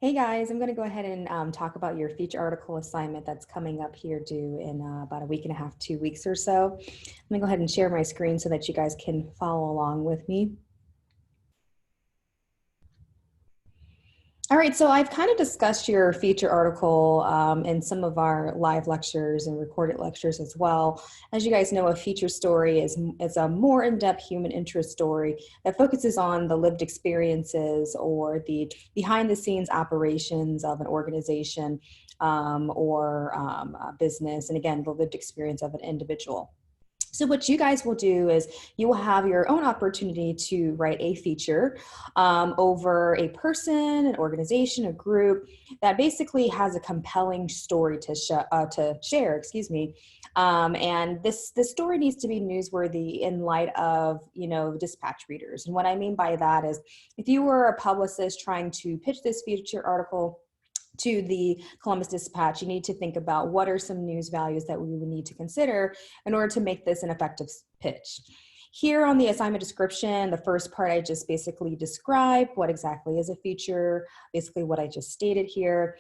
Hey guys, I'm going to go ahead and talk about your feature article assignment that's coming up here due in about a week and a half, 2 weeks or so. Let me go ahead and share my screen so that you guys can follow along with me. All right, so I've kind of discussed your feature article in some of our live lectures and recorded lectures as well. As you guys know, a feature story is a more in-depth human interest story that focuses on the lived experiences or the behind-the-scenes operations of an organization or a business, and again, the lived experience of an individual. So what you guys will do is you will have your own opportunity to write a feature over a person, an organization, a group that basically has a compelling story to share. Excuse me. And this story needs to be newsworthy in light of dispatch readers. And what I mean by that is, if you were a publicist trying to pitch this feature article to the Columbus Dispatch, you need to think about what are some news values that we would need to consider in order to make this an effective pitch. Here on the assignment description, the first part I just basically describe what exactly is a feature, basically what I just stated here.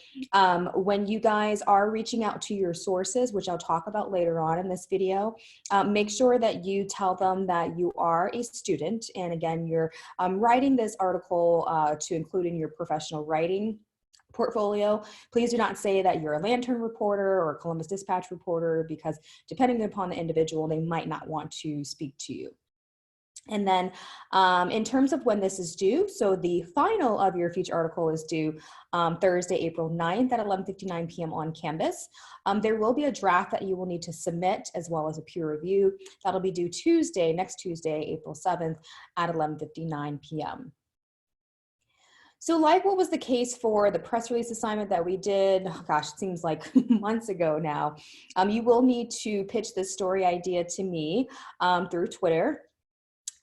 When you guys are reaching out to your sources, which I'll talk about later on in this video, make sure that you tell them that you are a student. And again, you're writing this article to include in your professional writing portfolio. Please do not say that you're a Lantern reporter or a Columbus Dispatch reporter, because depending upon the individual, they might not want to speak to you. And then in terms of when this is due, so the final of your feature article is due Thursday, April 9th at 11:59 p.m. on Canvas. There will be a draft that you will need to submit, as well as a peer review. That'll be due next Tuesday, April 7th at 11:59 p.m. So like what was the case for the press release assignment that we did, oh gosh, it seems like months ago now, you will need to pitch this story idea to me through Twitter.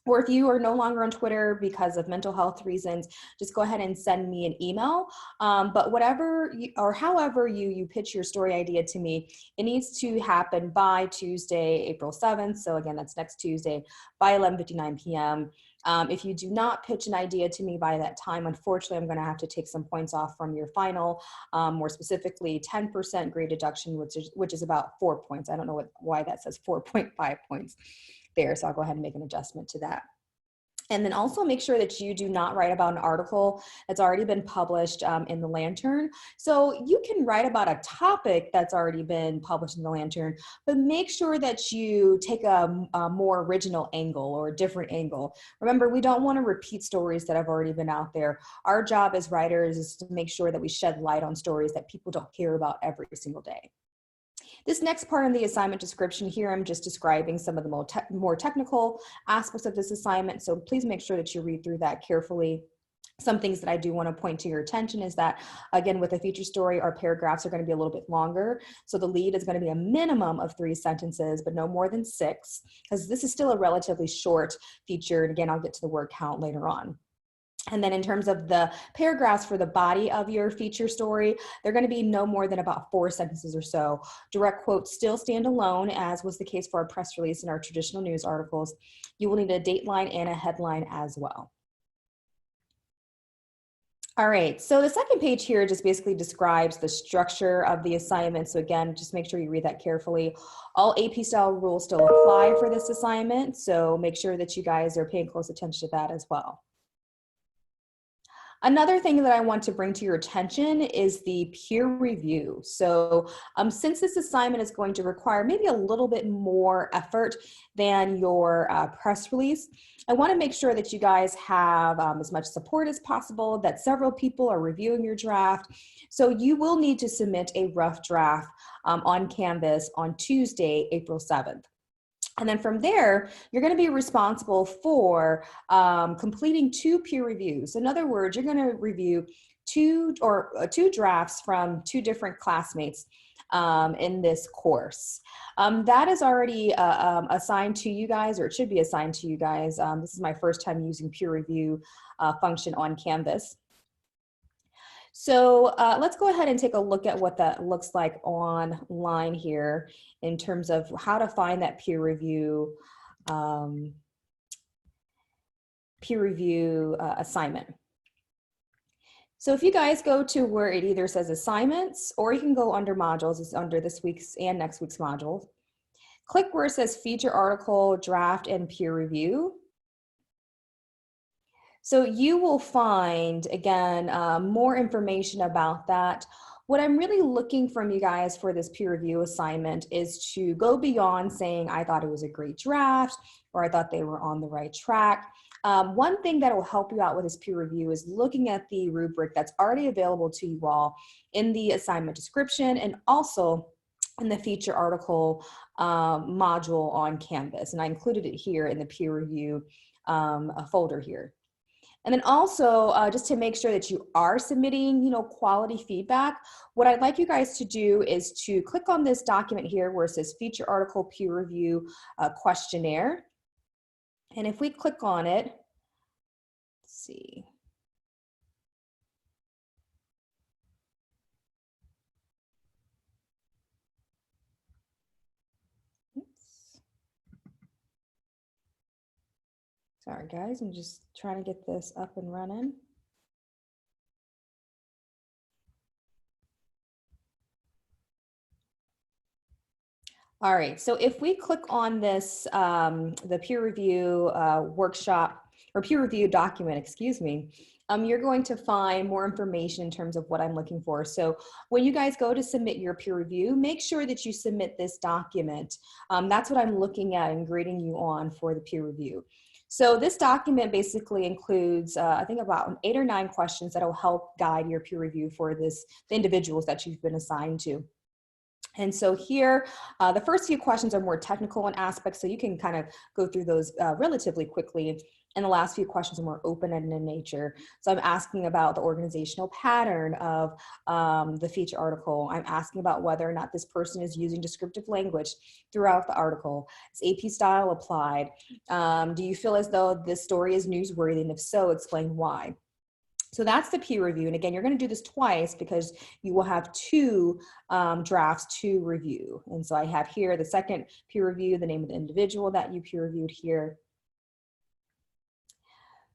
Or if you are no longer on Twitter because of mental health reasons, just go ahead and send me an email. But however you pitch your story idea to me, it needs to happen by Tuesday, April 7th. So again, that's next Tuesday by 11:59 p.m. If you do not pitch an idea to me by that time, unfortunately, I'm going to have to take some points off from your final, more specifically 10% grade deduction, which is about 4 points. I don't know why that says 4.5 points there, so I'll go ahead and make an adjustment to that. And then also make sure that you do not write about an article that's already been published in the Lantern. So you can write about a topic that's already been published in the Lantern, but make sure that you take a more original angle or a different angle. Remember, we don't want to repeat stories that have already been out there. Our job as writers is to make sure that we shed light on stories that people don't hear about every single day. This next part in the assignment description here, I'm just describing some of the more technical aspects of this assignment, so please make sure that you read through that carefully. Some things that I do want to point to your attention is that, again, with a feature story, our paragraphs are going to be a little bit longer. So the lead is going to be a minimum of 3 sentences, but no more than 6, because this is still a relatively short feature. And again, I'll get to the word count later on. And then in terms of the paragraphs for the body of your feature story, they're going to be no more than about 4 sentences or so. Direct quotes still stand alone, as was the case for our press release and our traditional news articles. You will need a dateline and a headline as well. All right, so the second page here just basically describes the structure of the assignment. So again, just make sure you read that carefully. All AP style rules still apply for this assignment, so make sure that you guys are paying close attention to that as well. Another thing that I want to bring to your attention is the peer review. So since this assignment is going to require maybe a little bit more effort than your press release, I want to make sure that you guys have as much support as possible, that several people are reviewing your draft. So you will need to submit a rough draft on Canvas on Tuesday, April 7th. And then from there, you're going to be responsible for completing 2 peer reviews. In other words, you're going to review two drafts from 2 different classmates in this course. That is already assigned to you guys, or it should be assigned to you guys. This is my first time using peer review function on Canvas. So let's go ahead and take a look at what that looks like online here in terms of how to find that peer review assignment. So if you guys go to where it either says assignments, or you can go under modules, it's under this week's and next week's modules. Click where it says feature article, draft, and peer review. So you will find, again, more information about that. What I'm really looking from you guys for this peer review assignment is to go beyond saying, I thought it was a great draft, or I thought they were on the right track. One thing that will help you out with this peer review is looking at the rubric that's already available to you all in the assignment description, and also in the feature article module on Canvas. And I included it here in the peer review folder here. And then also, just to make sure that you are submitting, quality feedback, what I'd like you guys to do is to click on this document here where it says feature article peer review questionnaire. And if we click on it, let's see. Oops. Sorry guys, I'm just trying to get this up and running. All right, so if we click on this, the peer review workshop or peer review document, excuse me, you're going to find more information in terms of what I'm looking for. So when you guys go to submit your peer review, make sure that you submit this document. That's what I'm looking at and grading you on for the peer review. So this document basically includes, I think about 8 or 9 questions that will help guide your peer review for the individuals that you've been assigned to. And so here, the first few questions are more technical in aspects, so you can kind of go through those relatively quickly. And the last few questions are more open-ended in nature. So I'm asking about the organizational pattern of the feature article. I'm asking about whether or not this person is using descriptive language throughout the article. Is AP style applied? Do you feel as though this story is newsworthy? And if so, explain why. So that's the peer review. And again, you're going to do this twice because you will have 2 drafts to review. And so I have here the second peer review, the name of the individual that you peer reviewed here.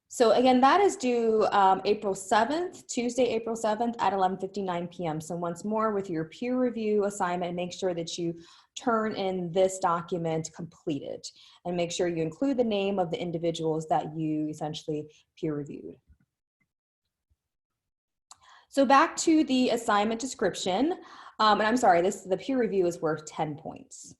So again, that is due April 7th, Tuesday, April 7th at 11:59 p.m. So once more with your peer review assignment, make sure that you turn in this document completed and make sure you include the name of the individuals that you essentially peer reviewed. So back to the assignment description, and I'm sorry, the peer review is worth 10 points.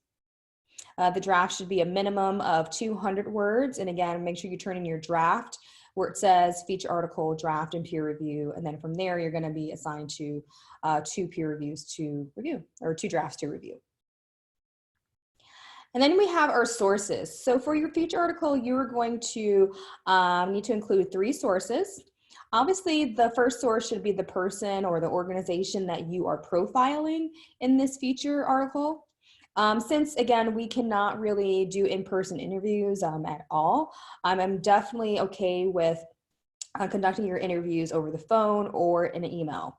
The draft should be a minimum of 200 words. And again, make sure you turn in your draft where it says feature article, draft, and peer review. And then from there, you're going to be assigned to 2 peer reviews to review, or 2 drafts to review. And then we have our sources. So for your feature article, you're going to need to include 3 sources. Obviously, the first source should be the person or the organization that you are profiling in this feature article. Since, again, we cannot really do in-person interviews at all, I'm definitely okay with conducting your interviews over the phone or in an email.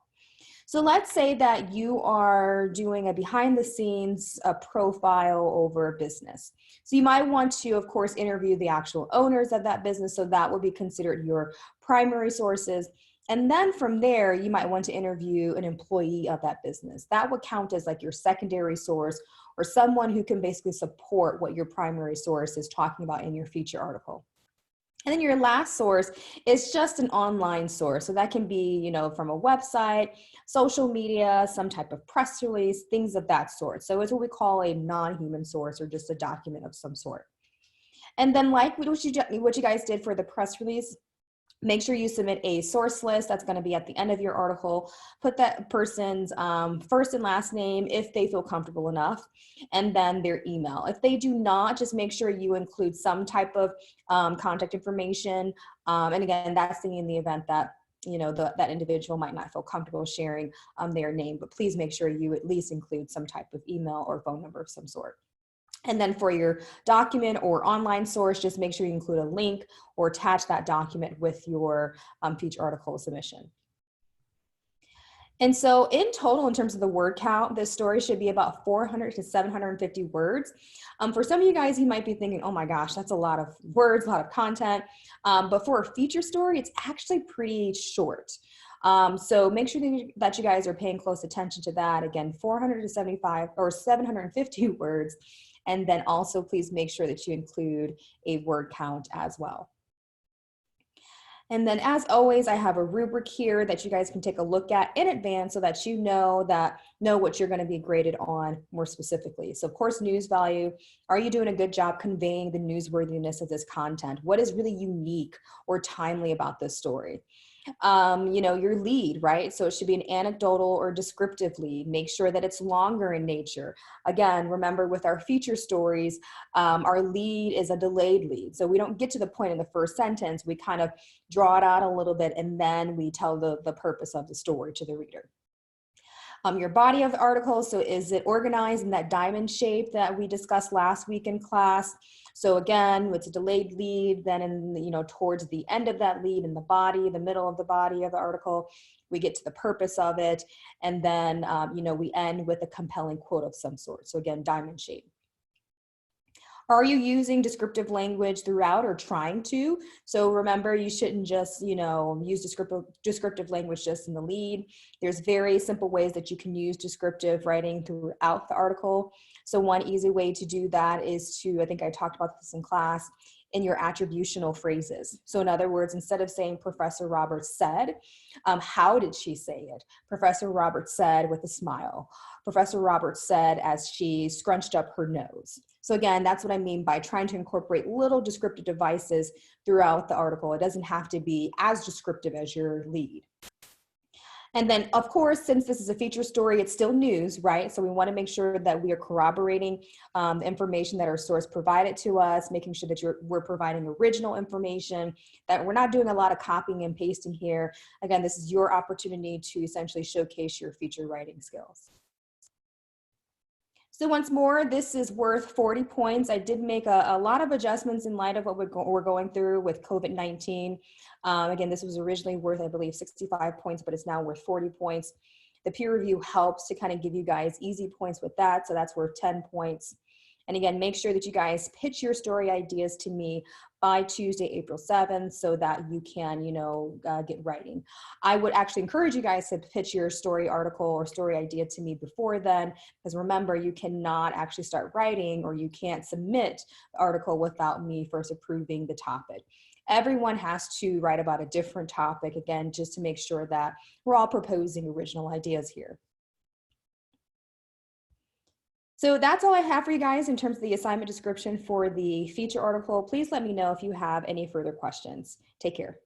So let's say that you are doing a behind the scenes profile over a business. So you might want to, of course, interview the actual owners of that business. So that would be considered your primary sources. And then from there, you might want to interview an employee of that business. That would count as like your secondary source or someone who can basically support what your primary source is talking about in your feature article. And then your last source is just an online source. So that can be, from a website, social media, some type of press release, things of that sort. So it's what we call a non-human source or just a document of some sort. And then like what you guys did for the press release, make sure you submit a source list that's going to be at the end of your article. Put that person's first and last name if they feel comfortable enough, and then their email. If they do not, just make sure you include some type of contact information. And again, that's in the event that that individual might not feel comfortable sharing their name, but please make sure you at least include some type of email or phone number of some sort. And then for your document or online source, just make sure you include a link or attach that document with your feature article submission. And so in total, in terms of the word count, this story should be about 400 to 750 words. For some of you guys, you might be thinking, oh my gosh, that's a lot of words, a lot of content. But for a feature story, it's actually pretty short. So make sure that you guys are paying close attention to that. Again, 475 or 750 words. And then also please make sure that you include a word count as well. And then as always, I have a rubric here that you guys can take a look at in advance so that you know what you're going to be graded on more specifically. So of course, news value. Are you doing a good job conveying the newsworthiness of this content? What is really unique or timely about this story? Your lead, right? So it should be an anecdotal or descriptive lead. Make sure that it's longer in nature. Again, remember with our feature stories, our lead is a delayed lead. So we don't get to the point in the first sentence. We kind of draw it out a little bit and then we tell the purpose of the story to the reader. Your body of the article, so is it organized in that diamond shape that we discussed last week in class? So again, it's a delayed lead, then towards the end of that lead in the body, the middle of the body of the article, we get to the purpose of it, and then we end with a compelling quote of some sort. So again, diamond shape. Are you using descriptive language throughout or trying to? So remember, you shouldn't just, use descriptive language just in the lead. There's very simple ways that you can use descriptive writing throughout the article. So one easy way to do that is to, I think I talked about this in class, in your attributional phrases. So in other words, instead of saying Professor Roberts said, how did she say it? Professor Roberts said with a smile. Professor Roberts said as she scrunched up her nose. So again, that's what I mean by trying to incorporate little descriptive devices throughout the article. It doesn't have to be as descriptive as your lead. And then, of course, since this is a feature story, it's still news, right? So we want to make sure that we are corroborating the information that our source provided to us, making sure that we're providing original information, that we're not doing a lot of copying and pasting here. Again, this is your opportunity to essentially showcase your feature writing skills. So once more, this is worth 40 points. I did make a lot of adjustments in light of what we're going through with COVID-19. Again, this was originally worth, I believe, 65 points, but it's now worth 40 points. The peer review helps to kind of give you guys easy points with that, so that's worth 10 points. And again, make sure that you guys pitch your story ideas to me by Tuesday, April 7th, so that you can, get writing. I would actually encourage you guys to pitch your story article or story idea to me before then, because remember, you cannot actually start writing or you can't submit the article without me first approving the topic. Everyone has to write about a different topic, again, just to make sure that we're all proposing original ideas here. So that's all I have for you guys in terms of the assignment description for the feature article. Please let me know if you have any further questions. Take care.